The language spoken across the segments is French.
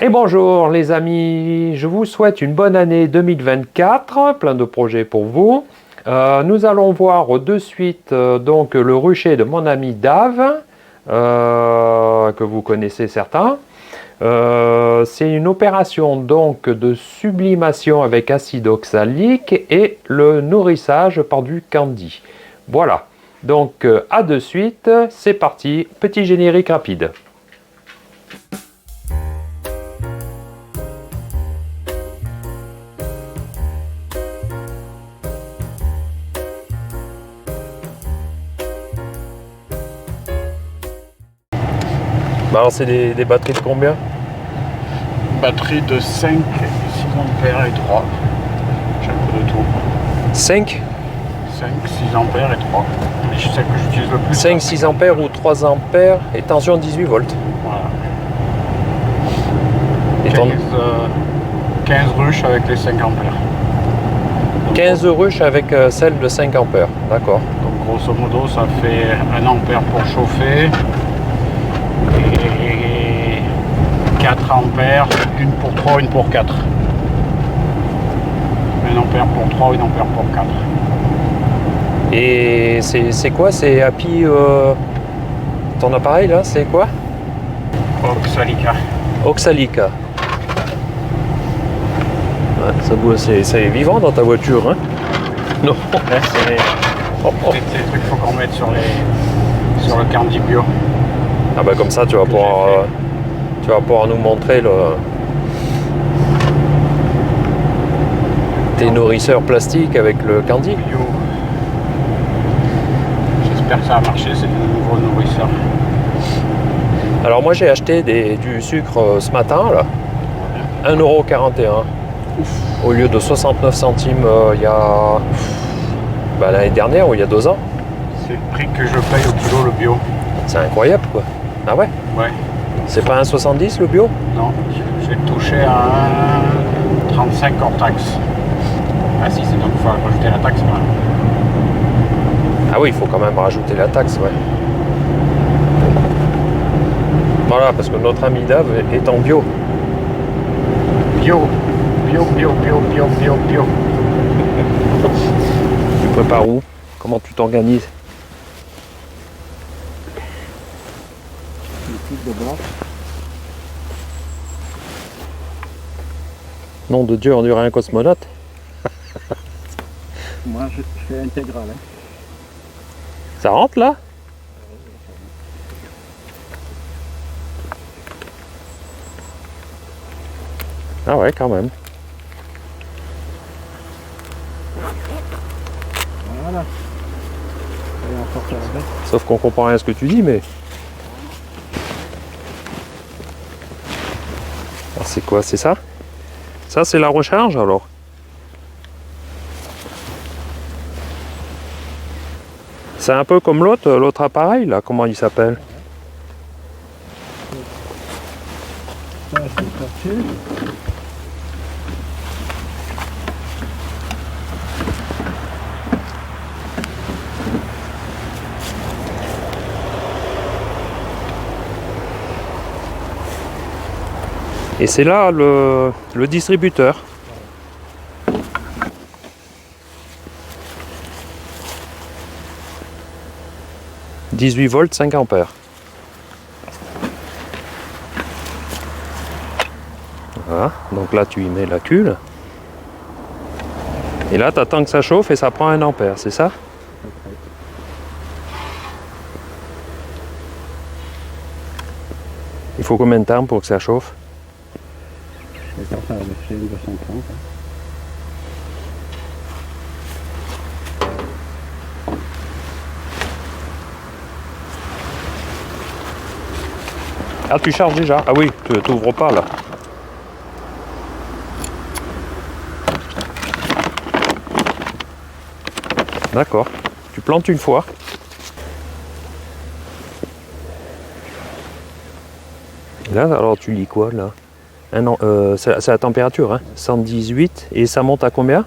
Et bonjour les amis, je vous souhaite une bonne année 2024, plein de projets pour vous. Nous allons voir de suite donc le rucher de mon ami Dave, que vous connaissez certains. C'est une opération donc de sublimation avec acide oxalique et le nourrissage par du candy. Voilà, donc à de suite, c'est parti, petit générique rapide. Bah alors c'est des batteries de combien? Batterie de 5, 6 ampères et 3. J'ai un peu de tout. 5 6 ampères et 3. C'est celle que j'utilise le plus. 5, 6 ampères ou 3 ampères et tension 18 volts. Voilà. Et 15 ruches avec les 5 ampères. Donc, 15 ruches avec celle de 5 ampères, d'accord. Donc grosso modo ça fait 1 ampère pour chauffer. Et 4 ampères, une pour 3, une pour 4. 1 ampère pour 3, 1 ampère pour 4. Et c'est quoi? C'est API ton appareil là, c'est quoi? Oxalica. Oxalica. Ouais, c'est vivant dans ta voiture, hein? Non. Là c'est les trucs qu'il faut qu'on mette sur le candy bio. Ah bah comme ça tu vas pouvoir nous montrer tes nourrisseurs plastiques avec le candy. Bio. J'espère que ça va marcher, c'est de nouveaux nourrisseurs. Alors moi j'ai acheté du sucre ce matin là, 1,41 € au lieu de 69 centimes il y a l'année dernière ou il y a 2 ans. C'est le prix que je paye au kilo le bio. C'est incroyable quoi. Ah ouais? Ouais. C'est pas 1,70 le bio? Non, j'ai touché à 1,35 hors taxe. Ah si, c'est donc il faut rajouter la taxe. Ouais. Ah oui, il faut quand même rajouter la taxe, ouais. Voilà, parce que notre ami Dave est en bio. Bio. Tu prépares où? Comment tu t'organises? Nom de Dieu, on dirait un cosmonaute. Moi, je fais intégral. Hein. Ça rentre là? Ah ouais, quand même. Voilà. Sauf qu'on comprend rien à ce que tu dis, mais... Alors c'est quoi? C'est ça? Ça, c'est la recharge, alors? C'est un peu comme l'autre appareil, là. Comment il s'appelle? Et c'est là le distributeur. « 18 volts, 5 ampères. » Voilà, donc là tu y mets la cuve. Et là tu attends que ça chauffe et ça prend 1 ampère, c'est ça? Il faut combien de temps pour que ça chauffe? Ah, tu charges déjà? Ah oui, tu t'ouvres pas là. D'accord. Tu plantes une fois. Là, alors tu lis quoi là? C'est la température, hein? 118 et ça monte à combien?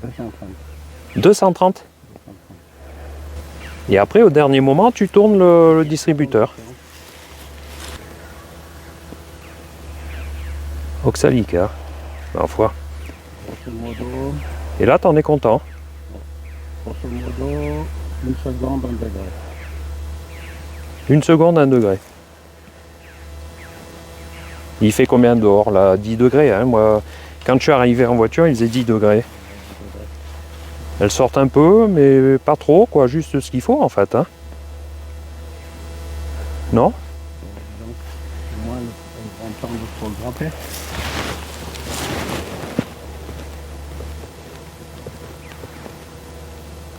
230. 230. Et après, au dernier moment, tu tournes le distributeur. Oxalica, ma foi. Grosso modo, Et là, t'en es content. grosso modo, 1 seconde, 1 degré. 1 seconde, 1 degré. Il fait combien dehors là? 10 degrés. Hein. Moi, quand je suis arrivé en voiture, il faisait 10 degrés. Elles sortent un peu, mais pas trop, quoi. Juste ce qu'il faut en fait. Hein. Non? Donc, au moins, on prend le temps pour le grimper.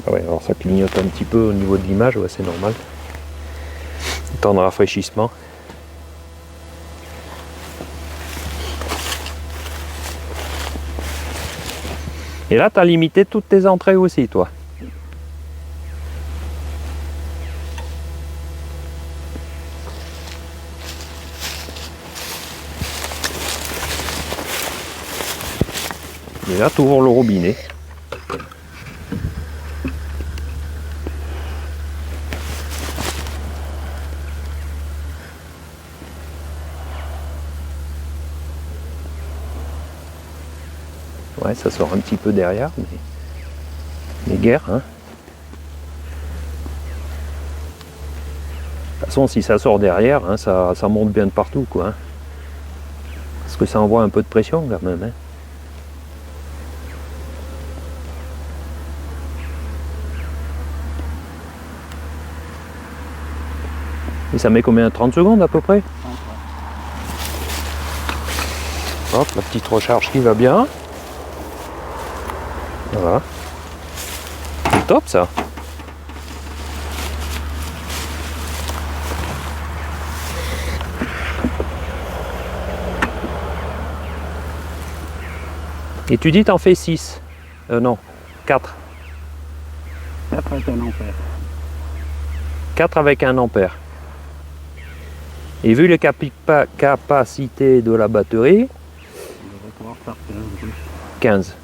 Ah ouais, alors ça clignote un petit peu au niveau de l'image, ouais, c'est normal. Temps de rafraîchissement. Et là, tu as limité toutes tes entrées aussi, toi. Et là, tu ouvres le robinet. Ouais, ça sort un petit peu derrière, mais guère, hein. De toute façon, si ça sort derrière, hein, ça monte bien de partout, quoi. Hein. Parce que ça envoie un peu de pression, quand même. Hein. Et ça met combien? 30 secondes à peu près? Hop, la petite recharge qui va bien. Voilà. C'est top ça. Et tu dis t'en fais 6. Non, 4. 4 avec 1 ampère. 4 avec 1 ampère. Et vu les capacités de la batterie, On devrait pouvoir faire 15. 15.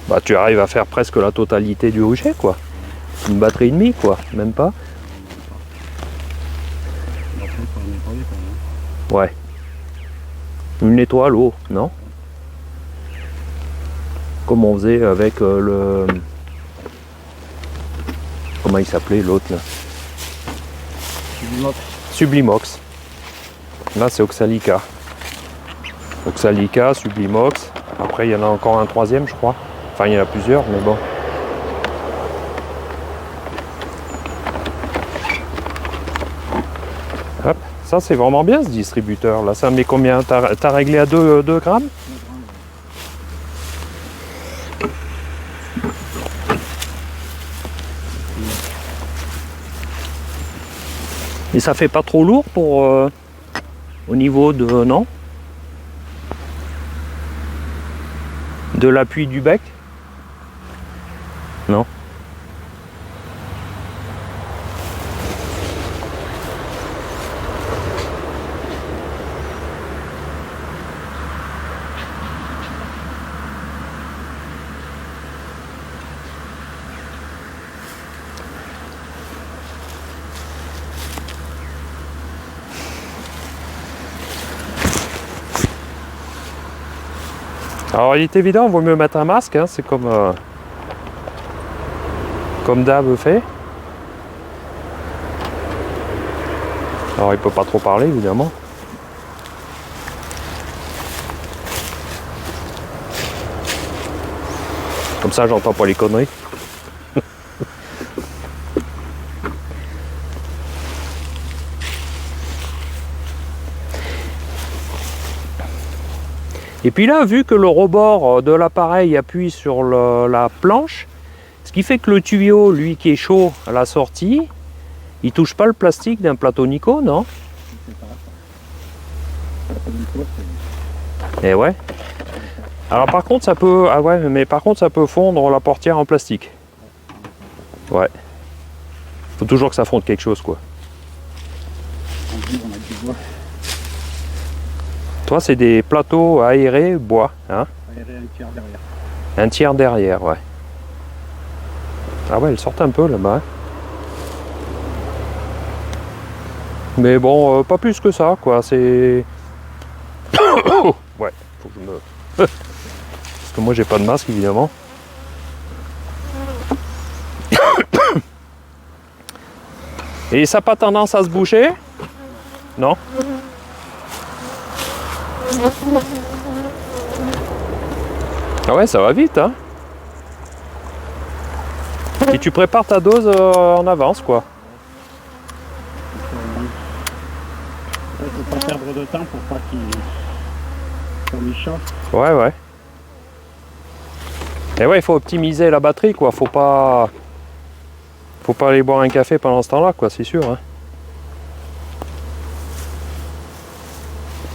Bah tu arrives à faire presque la totalité du rucher, quoi. Une batterie et demie, quoi, même pas. Après, il faut nettoyer quand même. Ouais. Une étoile haut, non? Comme on faisait avec le... Comment il s'appelait l'autre là? Sublimox. Là c'est Oxalica. Oxalica, Sublimox. Après il y en a encore un troisième je crois. Enfin il y en a plusieurs mais bon. Hop. Ça c'est vraiment bien ce distributeur là. Ça met combien? T'as réglé à 2 grammes? Et ça fait pas trop lourd pour au niveau de non de l'appui du bec? Non. Alors il est évident, il vaut mieux mettre un masque, hein, c'est comme Dave fait. Alors il peut pas trop parler évidemment. Comme ça j'entends pas les conneries. Et puis là, vu que le rebord de l'appareil appuie sur la planche, ce qui fait que le tuyau, lui qui est chaud à la sortie, il touche pas le plastique d'un plateau Nico, non? Et ouais. Alors par contre ça peut. Ah ouais, mais par contre ça peut fondre la portière en plastique. Ouais. Faut toujours que ça fonde quelque chose quoi. Toi, c'est des plateaux aérés bois, hein? Aéré un tiers derrière. Un tiers derrière, ouais. Ah ouais, elles sortent un peu là-bas. Hein. Mais bon, pas plus que ça, quoi. C'est... ouais, faut que je me... Parce que moi, j'ai pas de masque, évidemment. Et ça n'a pas tendance à se boucher? Non? Ah ouais, ça va vite, hein? Et tu prépares ta dose en avance, quoi. Il ne faut pas perdre de temps pour pas qu'il chauffe. Ouais, ouais. Et ouais, il faut optimiser la batterie, quoi. Faut pas aller boire un café pendant ce temps-là, quoi, c'est sûr. Hein.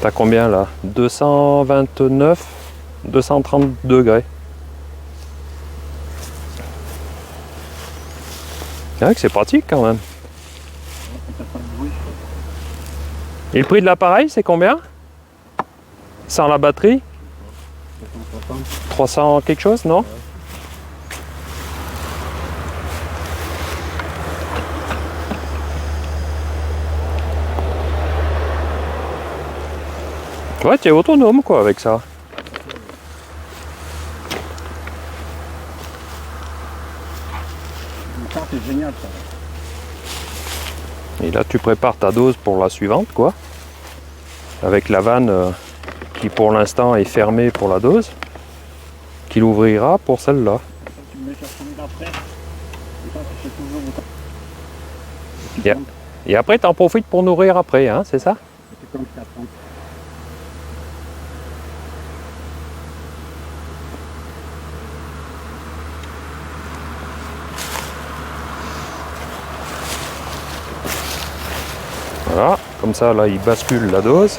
T'as combien là? 229, 230 degrés. C'est vrai que c'est pratique quand même. Et le prix de l'appareil, c'est combien? Sans la batterie? 300 quelque chose, non? Ouais, tu es autonome quoi avec ça. Ça, c'est génial ça. Et là, tu prépares ta dose pour la suivante, quoi. Avec la vanne qui pour l'instant est fermée pour la dose, qu'il ouvrira pour celle-là. Tu me mets sur celui-là après. Et ça, tu fais toujours autant. Yeah. Et après, tu en profites pour nourrir après, hein, c'est ça? C'est comme ça, 30. Voilà, comme ça, là, il bascule la dose.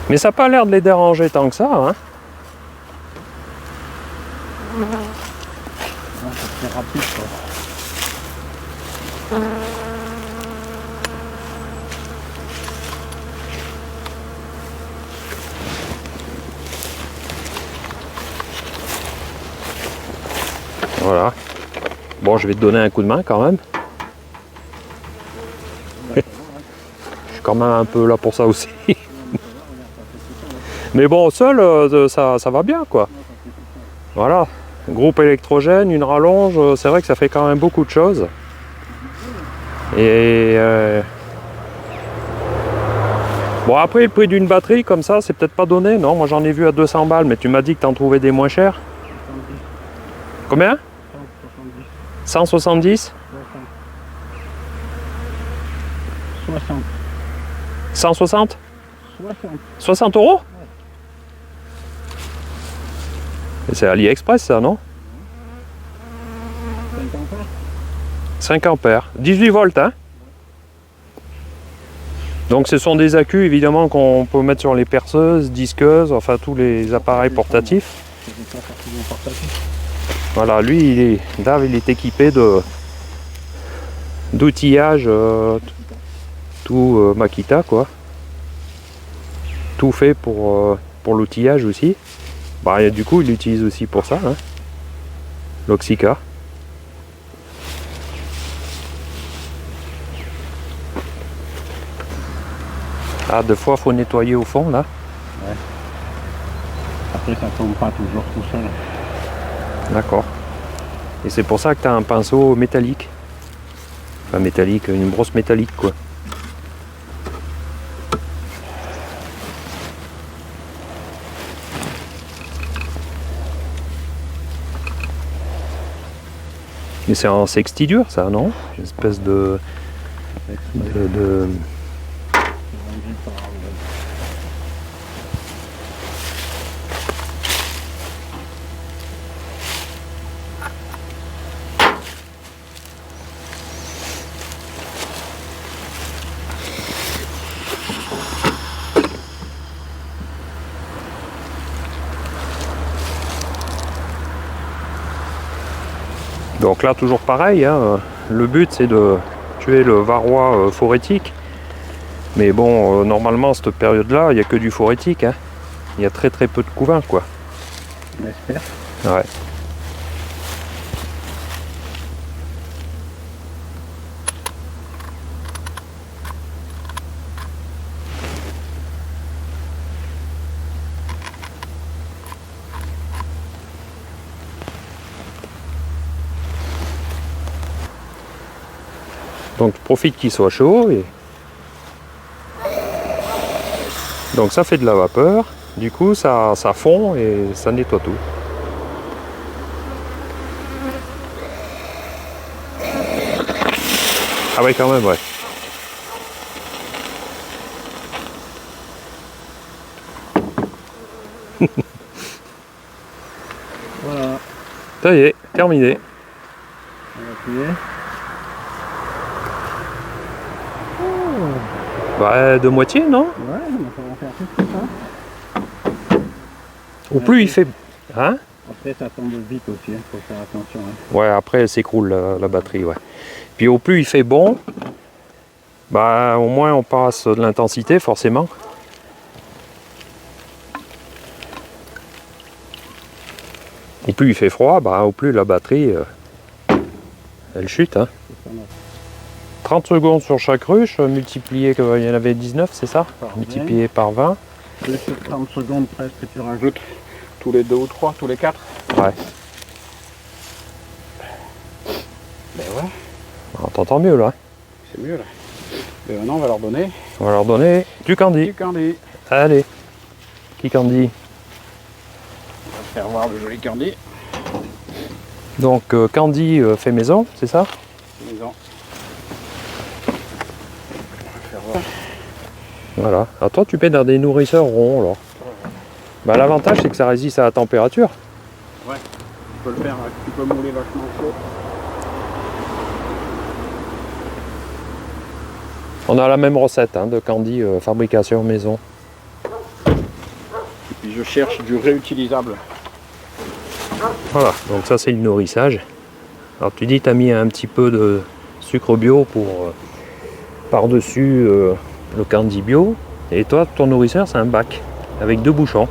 Mais ça n'a pas l'air de les déranger tant que ça, hein? C'est rapide quoi. Voilà. Bon, je vais te donner un coup de main quand même. Je suis quand même un peu là pour ça aussi. Mais bon, seul, ça va bien, quoi. Voilà. Groupe électrogène, une rallonge, c'est vrai que ça fait quand même beaucoup de choses. Et... bon, après, le prix d'une batterie comme ça, c'est peut-être pas donné. Non, moi j'en ai vu à 200 balles, mais tu m'as dit que tu en trouvais des moins chers. Combien? 170? 60. 160? 60. 60 euros? Et c'est AliExpress ça, non? 5 ampères. 18 volts, hein? Donc ce sont des accus évidemment qu'on peut mettre sur les perceuses, disqueuses, enfin tous les appareils portatifs. Voilà, lui, Dave, il est équipé d'outillage, tout Makita quoi. Tout fait pour l'outillage aussi. Bah, et du coup, il l'utilise aussi pour ça, hein. L'Oxica. Ah, deux fois, faut nettoyer au fond, là. Ouais. Après, ça tombe pas toujours tout seul. D'accord. Et c'est pour ça que tu as un pinceau métallique. Enfin, métallique, une brosse métallique, quoi. Mais c'est en sextidure, ça, non? Une espèce de... Donc là, toujours pareil, hein, le but c'est de tuer le varroa phorétique. Mais bon, normalement, cette période-là, il n'y a que du phorétique. Hein. Il y a très peu de couvains, quoi. On espère. Ouais. Donc profite qu'il soit chaud et donc ça fait de la vapeur, du coup ça fond et ça nettoie tout. Ah ouais quand même ouais. Voilà. Ça y est, terminé. On va appuyer. Bah de moitié non? Ouais, on va faire tout ça. Au plus il fait. Hein? Après ça tombe vite aussi, il faut faire attention. Hein. Ouais après elle s'écroule la batterie ouais. Puis au plus il fait bon, bah au moins on passe de l'intensité forcément. Au plus il fait froid, bah au plus la batterie elle chute. Hein. 30 secondes sur chaque ruche, multiplié, il y en avait 19, c'est ça? Par Multiplié par 20. Plus sur 30 secondes presque, tu rajoutes tous les 2 ou 3, tous les 4. Ouais. Ben ouais, On t'entend mieux là. c'est mieux là. Et maintenant on va leur donner On va leur donner du candy. du candy. Allez. Qui candy? On va faire voir le joli candy. Donc candy fait maison, c'est ça? Maison. On va faire voir. Voilà. Alors toi tu mets dans des nourrisseurs ronds alors. Bah, l'avantage c'est que ça résiste à la température. Ouais, tu peux le faire, tu peux mouler vachement chaud. On a la même recette hein, de candy fabrication maison. Et puis je cherche du réutilisable. Voilà, donc ça c'est le nourrissage. Alors tu dis tu as mis un petit peu de sucre bio pour par-dessus le candy bio. Et toi ton nourrisseur c'est un bac avec 2 bouchons.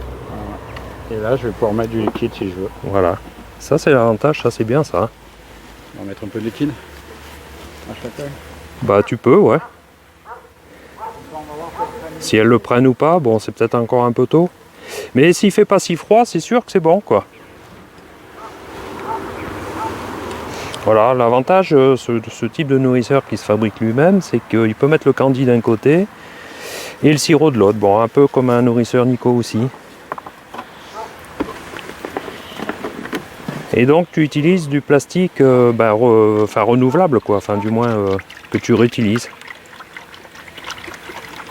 Et là je vais pouvoir mettre du liquide si je veux. Voilà, ça c'est l'avantage, ça c'est bien ça. On va mettre un peu de liquide à chaque Bah tu peux ouais. Si elles le prennent ou pas, bon c'est peut-être encore un peu tôt. Mais s'il fait pas si froid, c'est sûr que c'est bon quoi. Voilà, l'avantage de ce type de nourrisseur qui se fabrique lui-même, c'est qu'il peut mettre le candy d'un côté et le sirop de l'autre. Bon, un peu comme un nourrisseur Nico aussi. Et donc tu utilises du plastique renouvelable quoi, enfin du moins que tu réutilises,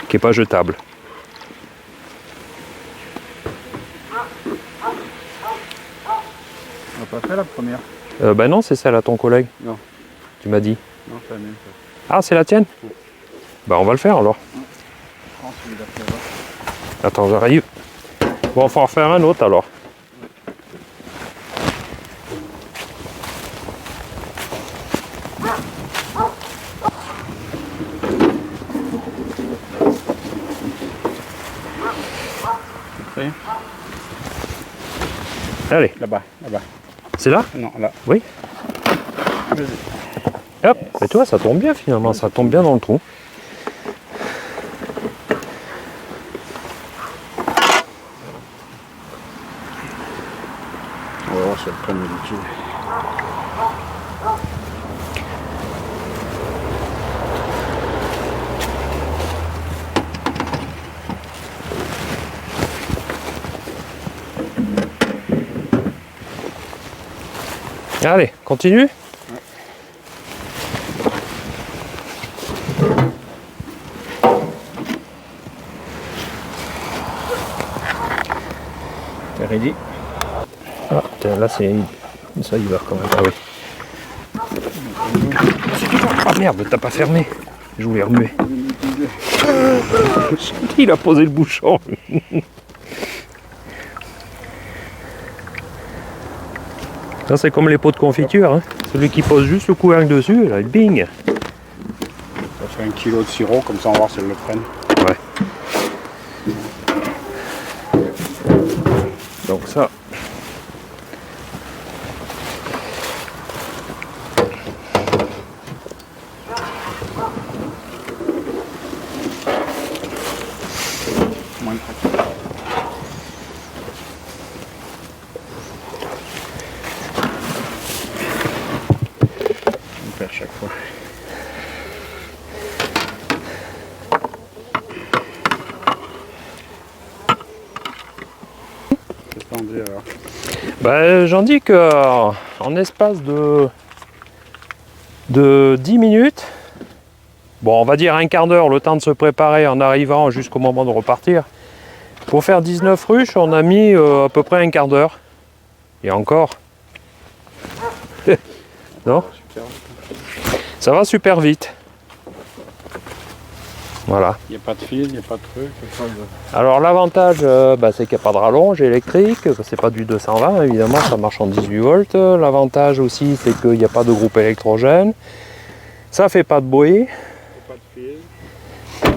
qui n'est pas jetable. On n'a pas fait la première. Ben non, c'est celle à ton collègue. Non. Tu m'as dit. Non, c'est la mienne. Ah, c'est la tienne? Bah on va le faire alors. Je pense qu'il a fait là. Attends, j'arrive. Bon, il faut en faire un autre alors. Prêt? Allez, Là-bas, là-bas. c'est là? Non, là. Oui. Vas-y. Hop, mais toi ça tombe bien finalement, ça tombe bien dans le trou. On va voir si elle prend le liquide. Allez, continue. T'es ready? Ah, tiens, là c'est... Ça y va quand même. Ah oui. Ah merde, t'as pas fermé. Je voulais remuer. Il a posé le bouchon. Ça c'est comme les pots de confiture. Hein. Celui qui pose juste le couvercle dessus, là, bing. Ça fait 1 kg de sirop, comme ça on va voir si elles le prennent. Ouais. Donc ça. Moins de pratique. On perd chaque fois. Qu'est-ce qu'on dit alors? Ben, j'en dis que en espace de 10 minutes, bon, on va dire un quart d'heure, le temps de se préparer en arrivant jusqu'au moment de repartir. Pour faire 19 ruches, on a mis à peu près un quart d'heure. Et encore. Non? Super. Ça va super vite. Voilà. Il n'y a pas de fil, il n'y a pas de truc. Alors l'avantage, c'est qu'il n'y a pas de rallonge électrique, c'est pas du 220 évidemment, ça marche en 18 volts. L'avantage aussi, c'est qu'il n'y a pas de groupe électrogène. Ça fait pas de bruit. Il n'y a pas de fil. Il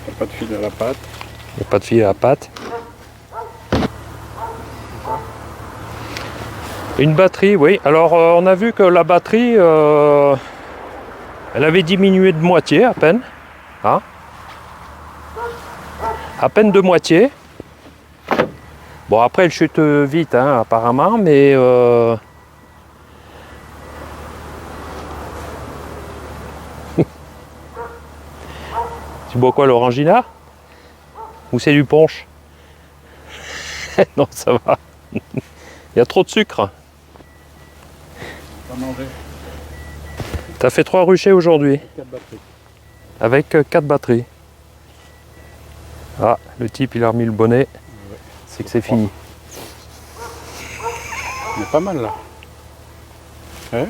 n'y a pas de fil à la patte. Il n'y a pas de fil à la patte. Une batterie, oui. Alors on a vu que la batterie, elle avait diminué de moitié à peine. Hein, à peine de moitié. Bon, après elle chute vite hein, apparemment, mais tu bois quoi, l'orangina? Ou c'est du punch? Non, ça va. Il y a trop de sucre. Pas manger. T'as fait 3 ruchers aujourd'hui, 4 batteries. avec 4 batteries. Ah, le type il a remis le bonnet, c'est que c'est fini. On est pas mal là. Ouais.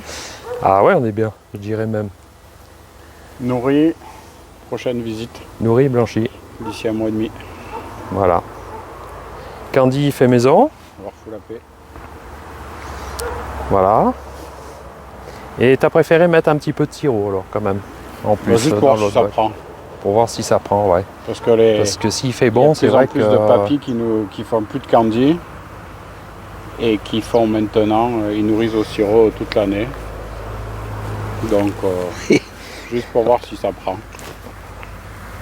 Ah ouais, on est bien, je dirais même. Nourri, prochaine visite Nourri, blanchi, d'ici un mois et demi. voilà. Candy fait maison, On va voir fou la paix. voilà. Et t'as préféré mettre un petit peu de sirop alors quand même, en plus. Vas-y dans pour voir si l'autre ça boîte. prend. Pour voir si ça prend, ouais. Parce que les. Parce que s'il fait il y a bon, de c'est plus en vrai plus que... de papis qui font plus de candy et qui font maintenant, ils nourrissent au sirop toute l'année. Donc, juste pour voir si ça prend.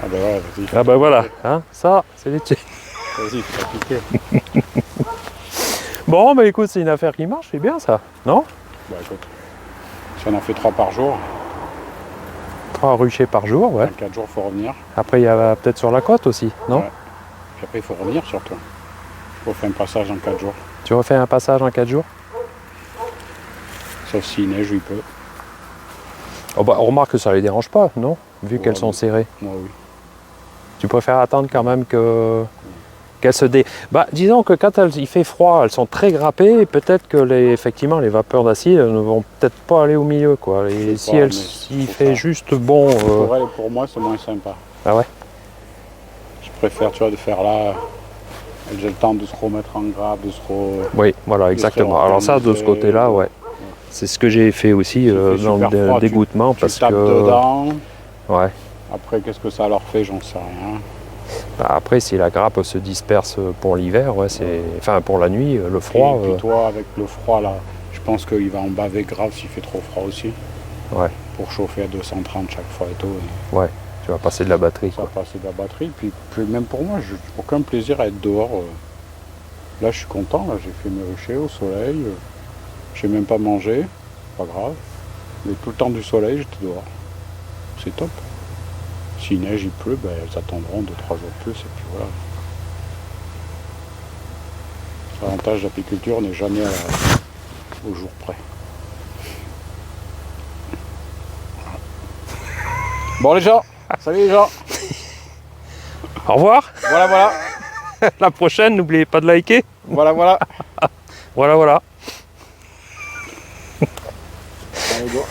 Ah ben ouais, vas-y. Ah bah voilà, hein, ça, c'est les tiens. Vas-y, fais piquer. Bon, bah écoute, c'est une affaire qui marche, c'est bien ça, non? Bah écoute, si on en fait 3 par jour, 3 ruchers par jour, ouais. dans 4 jours, il faut revenir. Après, il y a peut-être sur la côte aussi, non? Ouais. Puis après, il faut revenir surtout. Il faut faire un passage en 4 jours. Tu refais un passage en 4 jours? Sauf s'il neige, il peut. Oh bah, on remarque que ça les dérange pas, non? Vu qu'elles sont serrées. Moi, oui. Tu préfères attendre quand même qu'elles se dé... Bah, disons que quand il fait froid, elles sont très grappées, et peut-être que effectivement, les vapeurs d'acide ne vont peut-être pas aller au milieu, quoi. Et sais pas, mais s'il faut fait pas. juste bon... Pour elle et pour moi, c'est moins sympa. Ah ouais? Je préfère, tu vois, de faire là. J'ai le temps de se remettre en grappe, de se Oui, voilà, exactement. Alors ça, de ce côté-là, ouais. C'est ce que j'ai fait aussi dans super le froid, dégoûtement, Tu parce tapes que... dedans. Ouais. Après, qu'est-ce que ça leur fait, j'en sais rien. Bah, après, si la grappe se disperse pour l'hiver, ouais, c'est... Enfin, pour la nuit, le froid... Et puis toi, avec le froid, là, je pense qu'il va en baver grave s'il fait trop froid aussi. Ouais. Pour chauffer à 230 chaque fois et tout. Et Ouais, tu vas passer de la batterie, ça quoi. va passer de la batterie. Puis même pour moi, j'ai aucun plaisir à être dehors. Là, je suis content. Là, j'ai fait mes ruchers au soleil. J'ai même pas mangé. Pas grave. Mais tout le temps du soleil, j'étais dehors. C'est top. S'il neige, il pleut, ben, elles attendront 2-3 jours de plus. Et puis voilà. L'avantage de l'apiculture n'est jamais au jour près. Voilà. Bon les gens, salut les gens. Au revoir. Voilà, voilà. La prochaine, n'oubliez pas de liker. Voilà, voilà. Voilà, voilà. Allez, go.